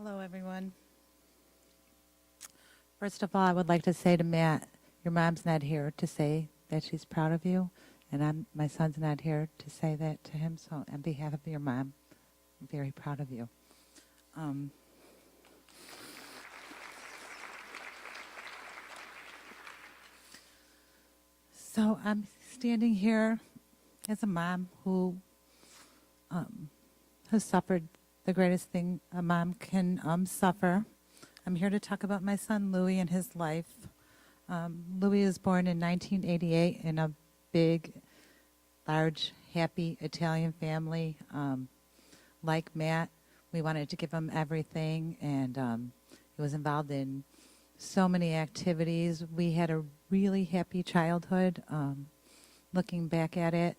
Hello, everyone. First of all, I would like to say to Matt, your mom's not here to say that she's proud of you, and my son's not here to say that to him. So, on behalf of your mom, I'm very proud of you. So I'm standing here as a mom who has suffered the greatest thing a mom can suffer. I'm here to talk about my son Louis and his life. Louis was born in 1988 in a big, large, happy Italian family. Like Matt, we wanted to give him everything, and he was involved in so many activities. We had a really happy childhood. Looking back at it,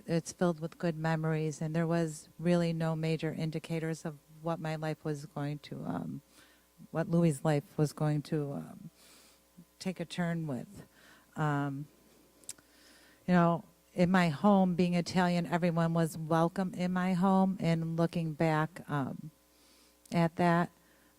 it's filled with good memories, and there was really no major indicators of what my life was going to, what Louis' life was going to take a turn with. In my home, being Italian, everyone was welcome in my home, and looking back at that,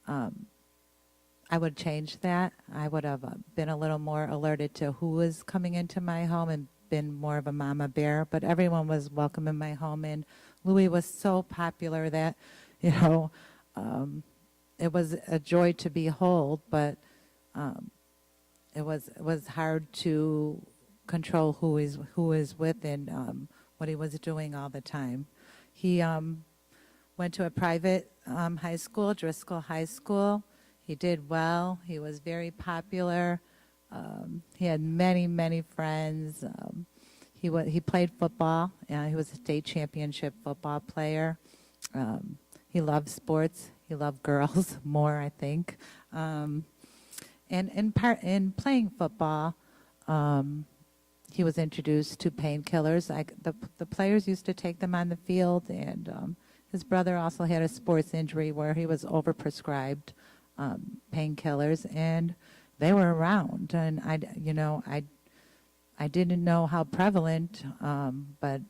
I would change that. I would have been a little more alerted to who was coming into my home and been more of a mama bear, but everyone was welcome in my home, and Louis was so popular that, it was a joy to behold, but it was hard to control who is with and what he was doing all the time. He went to a private high school, Driscoll High School. He did well. He was very popular. He had many, many friends. He played football. He was a state championship football player. He loved sports. He loved girls more, I think. And in playing football, he was introduced to painkillers. The players used to take them on the field, and his brother also had a sports injury where he was overprescribed painkillers, and they were around. And I didn't know how prevalent, but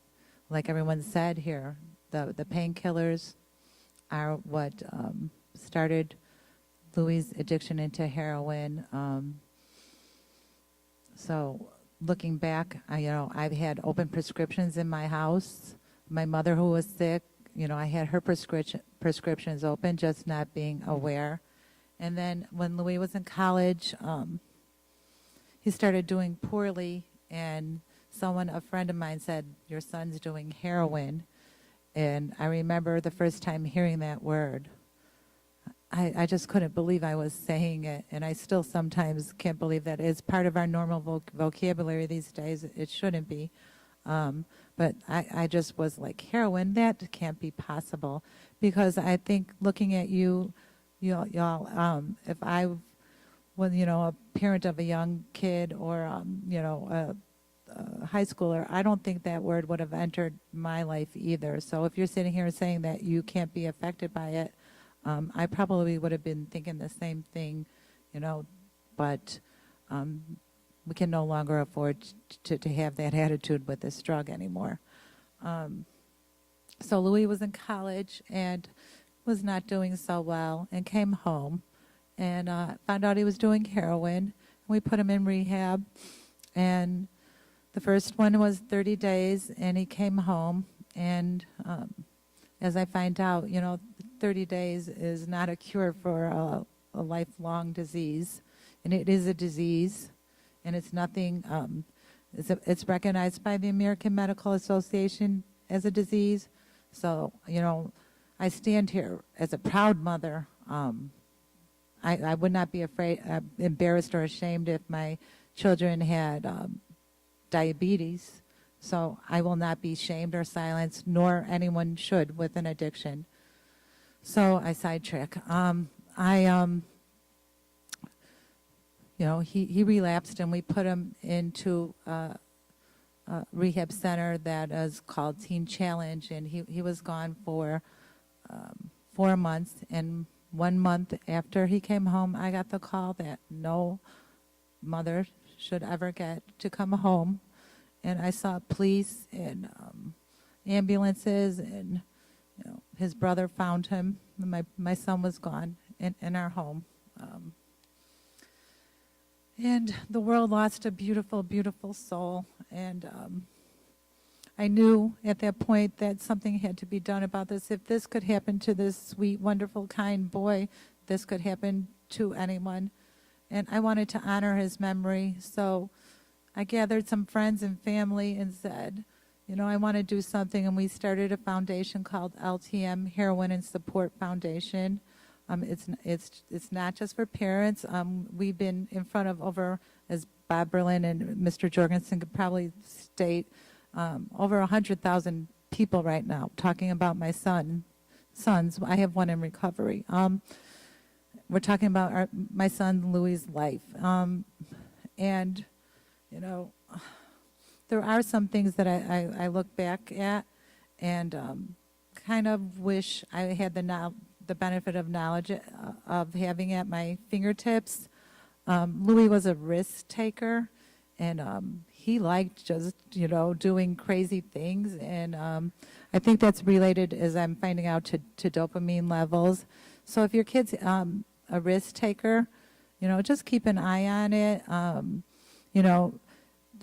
like everyone said here, the painkillers are what started Louis' addiction into heroin. So looking back, I've had open prescriptions in my house. My mother, who was sick, I had her prescriptions open, just not being aware. And then when Louis was in college, he started doing poorly, and a friend of mine said, "Your son's doing heroin." And I remember the first time hearing that word. I just couldn't believe I was saying it, and I still sometimes can't believe that it's part of our normal vocabulary these days. It shouldn't be. But I just was like, heroin, that can't be possible. Because I think looking at y'all, if I was, a parent of a young kid or, a high schooler, I don't think that word would have entered my life either. So if you're sitting here saying that you can't be affected by it, I probably would have been thinking the same thing, but we can no longer afford to have that attitude with this drug anymore. So Louis was in college and was not doing so well, and came home and found out he was doing heroin. We put him in rehab, and the first one was 30 days, and he came home, and as I find out, 30 days is not a cure for a lifelong disease, and it is a disease, and it's nothing, it's recognized by the American Medical Association as a disease. So, I stand here as a proud mother. I would not be embarrassed or ashamed if my children had diabetes. So I will not be shamed or silenced, nor anyone should with an addiction. So I sidetrack. He relapsed, and we put him into a rehab center that is called Teen Challenge, and he was gone for 4 months. And 1 month after he came home, I got the call that no mother should ever get to come home. And I saw police and ambulances and his brother found him. My son was gone in our home. And the world lost a beautiful, beautiful soul. And I knew at that point that something had to be done about this. If this could happen to this sweet, wonderful, kind boy, this could happen to anyone. And I wanted to honor his memory. So I gathered some friends and family and said, you know, I want to do something. And we started a foundation called LTM, Heroin and Support Foundation. It's not just for parents. We've been in front of over, as Bob Berlin and Mr. Jorgensen could probably state, over 100,000 people right now talking about my sons. I have one in recovery. We're talking about my son Louis's life. And, you know, there are some things that I look back at and kind of wish I had the benefit of knowledge of having at my fingertips. Louis was a risk taker, and he liked just, you know, doing crazy things. And I think that's related, as I'm finding out, to dopamine levels. So if your kid's a risk taker, you know, just keep an eye on it. You know,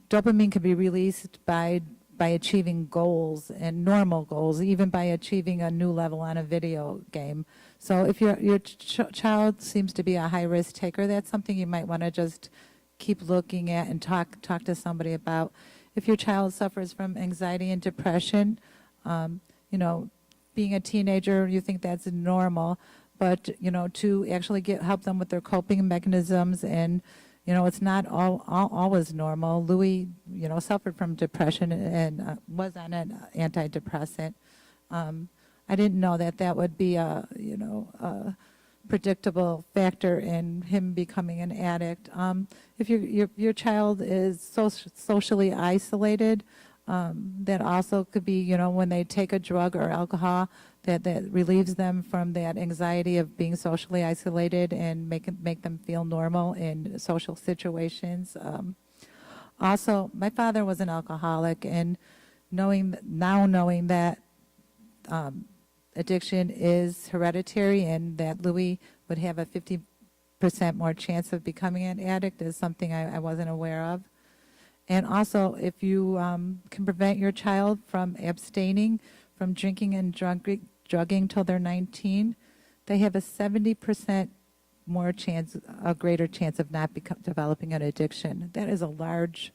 dopamine can be released by achieving goals and normal goals, even by achieving a new level on a video game. So if your child seems to be a high-risk taker, that's something you might want to just keep looking at and talk to somebody about. If your child suffers from anxiety and depression, you know, being a teenager, you think that's normal, but, you know, to actually help them with their coping mechanisms, and, you know, it's not always normal. Louis, you know, suffered from depression and was on an antidepressant. I didn't know that would be a, you know, a predictable factor in him becoming an addict. If your child is socially isolated, that also could be, you know, when they take a drug or alcohol, that relieves them from that anxiety of being socially isolated and make them feel normal in social situations. Also, my father was an alcoholic, and knowing that addiction is hereditary and that Louis would have a 50% more chance of becoming an addict is something I wasn't aware of. And also, if you can prevent your child from abstaining from drinking and drugging till they're 19, they have a 70% greater chance of not developing an addiction. That is a large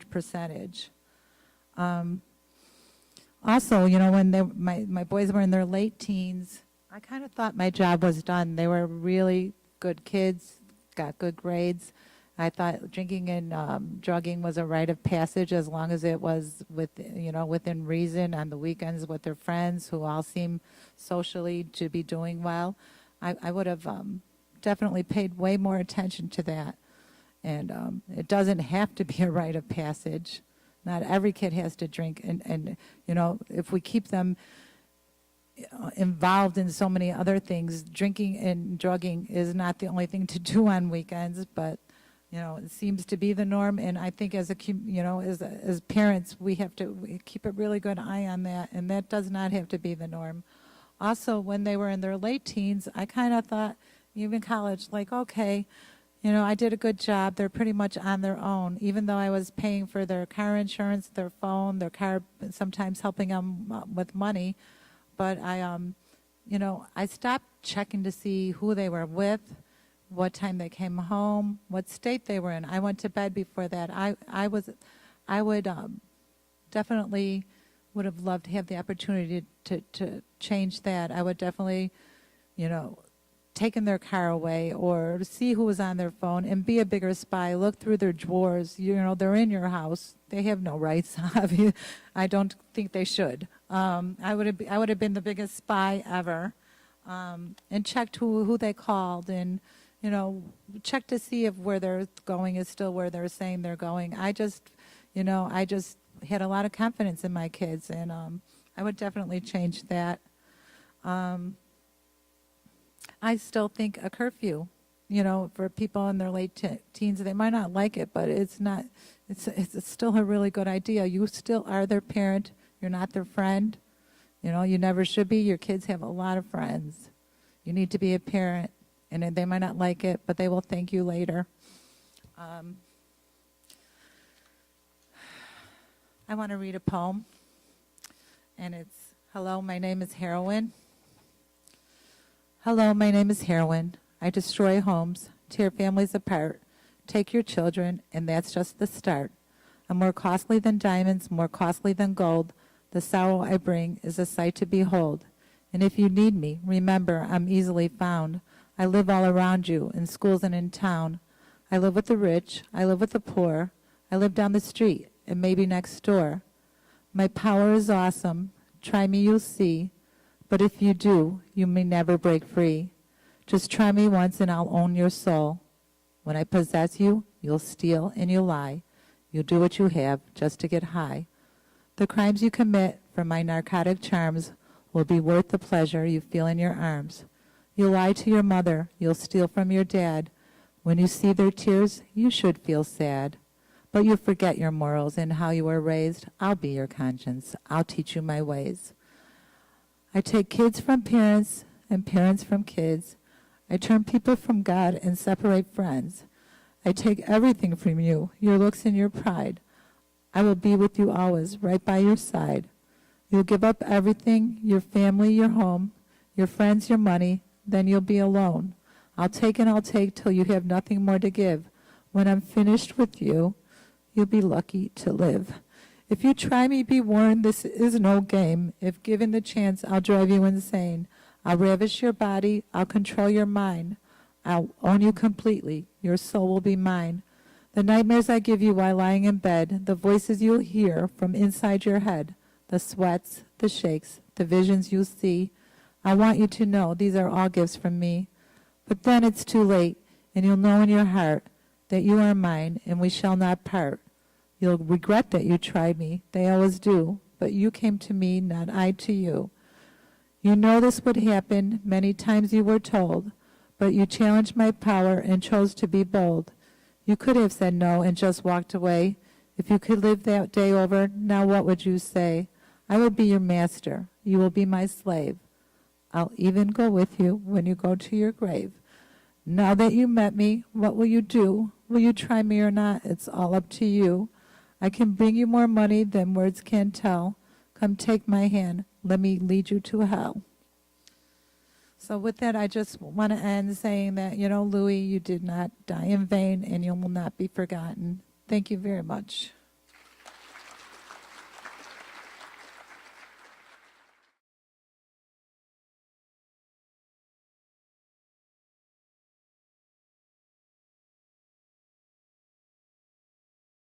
percentage. Also, you know, when my boys were in their late teens, I kind of thought my job was done. They were really good kids, got good grades. I thought drinking and drugging was a rite of passage as long as it was within reason on the weekends with their friends who all seem socially to be doing well. I would have definitely paid way more attention to that. And it doesn't have to be a rite of passage. Not every kid has to drink. And you know, if we keep them involved in so many other things, drinking and drugging is not the only thing to do on weekends, but you know, it seems to be the norm, and I think as parents, we have to keep a really good eye on that, and that does not have to be the norm. Also, when they were in their late teens, I kind of thought, even college, like, okay, you know, I did a good job. They're pretty much on their own, even though I was paying for their car insurance, their phone, their car, sometimes helping them with money. But I stopped checking to see who they were with, what time they came home, what state they were in. I went to bed before that. I would definitely would have loved to have the opportunity to change that. I would definitely, you know, taken their car away or see who was on their phone and be a bigger spy. Look through their drawers. You know, they're in your house. They have no rights. I don't think they should. I would have been the biggest spy ever, and checked who they called and, you know, check to see if where they're going is still where they're saying they're going. I just had a lot of confidence in my kids, and I would definitely change that. I still think a curfew, you know, for people in their late teens, they might not like it, but it's still a really good idea. You still are their parent. You're not their friend. You know, you never should be. Your kids have a lot of friends. You need to be a parent, and they might not like it, but they will thank you later. I want to read a poem, and it's, "Hello, my name is Heroin. Hello, my name is Heroin. I destroy homes, tear families apart, take your children, and that's just the start. I'm more costly than diamonds, more costly than gold. The sorrow I bring is a sight to behold. And if you need me, remember I'm easily found. I live all around you, in schools and in town. I live with the rich, I live with the poor. I live down the street and maybe next door. My power is awesome. Try me, you'll see. But if you do, you may never break free. Just try me once and I'll own your soul. When I possess you, you'll steal and you'll lie. You'll do what you have just to get high. The crimes you commit for my narcotic charms will be worth the pleasure you feel in your arms. You'll lie to your mother, you'll steal from your dad. When you see their tears, you should feel sad. But you forget your morals and how you were raised. I'll be your conscience, I'll teach you my ways. I take kids from parents and parents from kids. I turn people from God and separate friends. I take everything from you, your looks and your pride. I will be with you always, right by your side. You'll give up everything, your family, your home, your friends, your money, then you'll be alone. I'll take and I'll take till you have nothing more to give. When I'm finished with you, you'll be lucky to live. If you try me, be warned, this is no game. If given the chance, I'll drive you insane. I'll ravish your body, I'll control your mind. I'll own you completely, your soul will be mine. The nightmares I give you while lying in bed, the voices you'll hear from inside your head, the sweats, the shakes, the visions you'll see, I want you to know these are all gifts from me. But then it's too late, and you'll know in your heart that you are mine, and we shall not part. You'll regret that you tried me, they always do, but you came to me, not I to you. You know this would happen, many times you were told, but you challenged my power and chose to be bold. You could have said no and just walked away. If you could live that day over, now what would you say? I will be your master. You will be my slave. I'll even go with you when you go to your grave. Now that you met me, what will you do? Will you try me or not? It's all up to you. I can bring you more money than words can tell. Come take my hand. Let me lead you to hell. So with that, I just want to end saying that, Louis, you did not die in vain and you will not be forgotten. Thank you very much.